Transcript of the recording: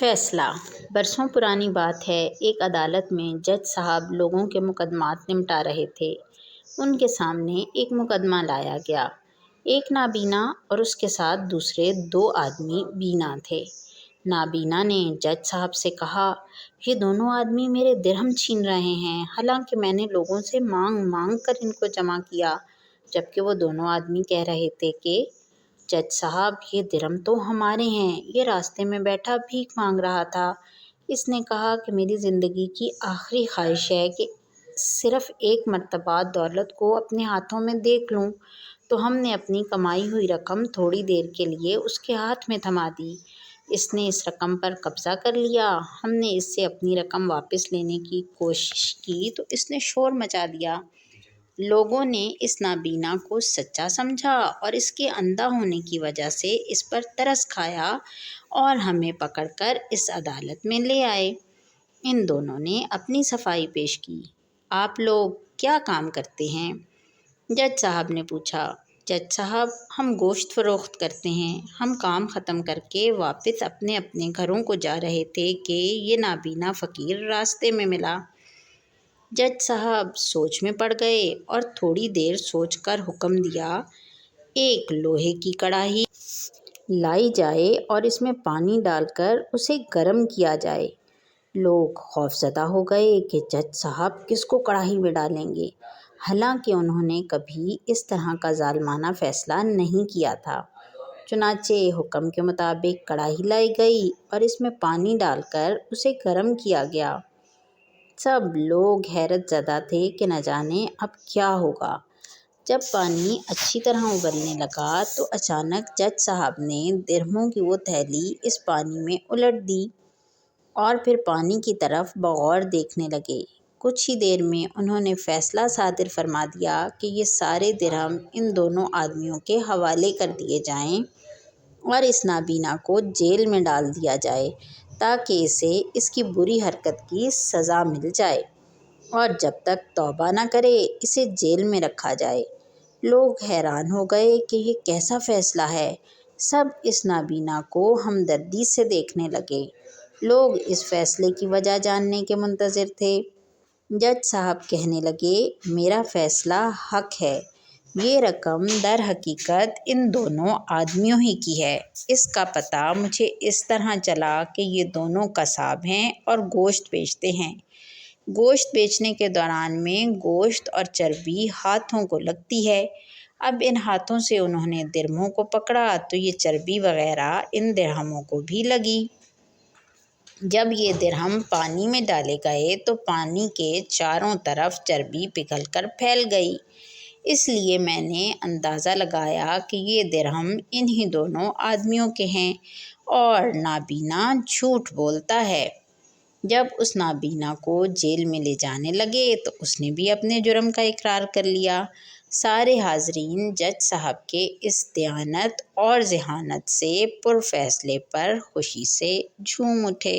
فیصلہ۔ برسوں پرانی بات ہے، ایک عدالت میں جج صاحب لوگوں کے مقدمات نمٹا رہے تھے۔ ان کے سامنے ایک مقدمہ لایا گیا۔ ایک نابینا اور اس کے ساتھ دوسرے 2 آدمی بینا تھے۔ نابینا نے جج صاحب سے کہا، یہ دونوں آدمی میرے درہم چھین رہے ہیں، حالانکہ میں نے لوگوں سے مانگ مانگ کر ان کو جمع کیا، جبکہ وہ دونوں آدمی کہہ رہے تھے کہ جج صاحب یہ درہم تو ہمارے ہیں، یہ راستے میں بیٹھا بھیک مانگ رہا تھا۔ اس نے کہا کہ میری زندگی کی آخری خواہش ہے کہ صرف ایک مرتبہ دولت کو اپنے ہاتھوں میں دیکھ لوں۔ تو ہم نے اپنی کمائی ہوئی رقم تھوڑی دیر کے لیے اس کے ہاتھ میں تھما دی۔ اس نے اس رقم پر قبضہ کر لیا۔ ہم نے اس سے اپنی رقم واپس لینے کی کوشش کی تو اس نے شور مچا دیا۔ لوگوں نے اس نابینا کو سچا سمجھا اور اس کے اندھا ہونے کی وجہ سے اس پر ترس کھایا اور ہمیں پکڑ کر اس عدالت میں لے آئے۔ ان دونوں نے اپنی صفائی پیش کی۔ آپ لوگ کیا کام کرتے ہیں؟ جج صاحب نے پوچھا۔ جج صاحب، ہم گوشت فروخت کرتے ہیں۔ ہم کام ختم کر کے واپس اپنے اپنے گھروں کو جا رہے تھے کہ یہ نابینا فقیر راستے میں ملا۔ جج صاحب سوچ میں پڑ گئے اور تھوڑی دیر سوچ کر حکم دیا، ایک لوہے کی کڑاہی لائی جائے اور اس میں پانی ڈال کر اسے گرم کیا جائے۔ لوگ خوفزدہ ہو گئے کہ جج صاحب کس کو کڑاہی میں ڈالیں گے، حالانکہ انہوں نے کبھی اس طرح کا ظالمانہ فیصلہ نہیں کیا تھا۔ چنانچہ حکم کے مطابق کڑاہی لائی گئی اور اس میں پانی ڈال کر اسے گرم کیا گیا۔ سب لوگ حیرت زدہ تھے کہ نہ جانے اب کیا ہوگا۔ جب پانی اچھی طرح ابلنے لگا تو اچانک جج صاحب نے درہموں کی وہ تھیلی اس پانی میں الٹ دی اور پھر پانی کی طرف بغور دیکھنے لگے۔ کچھ ہی دیر میں انہوں نے فیصلہ صادر فرما دیا کہ یہ سارے درہم ان دونوں آدمیوں کے حوالے کر دیے جائیں اور اس نابینا کو جیل میں ڈال دیا جائے تاکہ اسے اس کی بری حرکت کی سزا مل جائے، اور جب تک توبہ نہ کرے اسے جیل میں رکھا جائے۔ لوگ حیران ہو گئے کہ یہ کیسا فیصلہ ہے۔ سب اس نابینا کو ہمدردی سے دیکھنے لگے۔ لوگ اس فیصلے کی وجہ جاننے کے منتظر تھے۔ جج صاحب کہنے لگے، میرا فیصلہ حق ہے۔ یہ رقم در حقیقت ان دونوں آدمیوں ہی کی ہے۔ اس کا پتہ مجھے اس طرح چلا کہ یہ دونوں قصاب ہیں اور گوشت بیچتے ہیں۔ گوشت بیچنے کے دوران میں گوشت اور چربی ہاتھوں کو لگتی ہے۔ اب ان ہاتھوں سے انہوں نے درہموں کو پکڑا تو یہ چربی وغیرہ ان درہموں کو بھی لگی۔ جب یہ درہم پانی میں ڈالے گئے تو پانی کے چاروں طرف چربی پگھل کر پھیل گئی۔ اس لیے میں نے اندازہ لگایا کہ یہ درہم انہی دونوں آدمیوں کے ہیں اور نابینا جھوٹ بولتا ہے۔ جب اس نابینا کو جیل میں لے جانے لگے تو اس نے بھی اپنے جرم کا اقرار کر لیا۔ سارے حاضرین جج صاحب کے اس دیانت اور ذہانت سے پرفیصلے پر خوشی سے جھوم اٹھے۔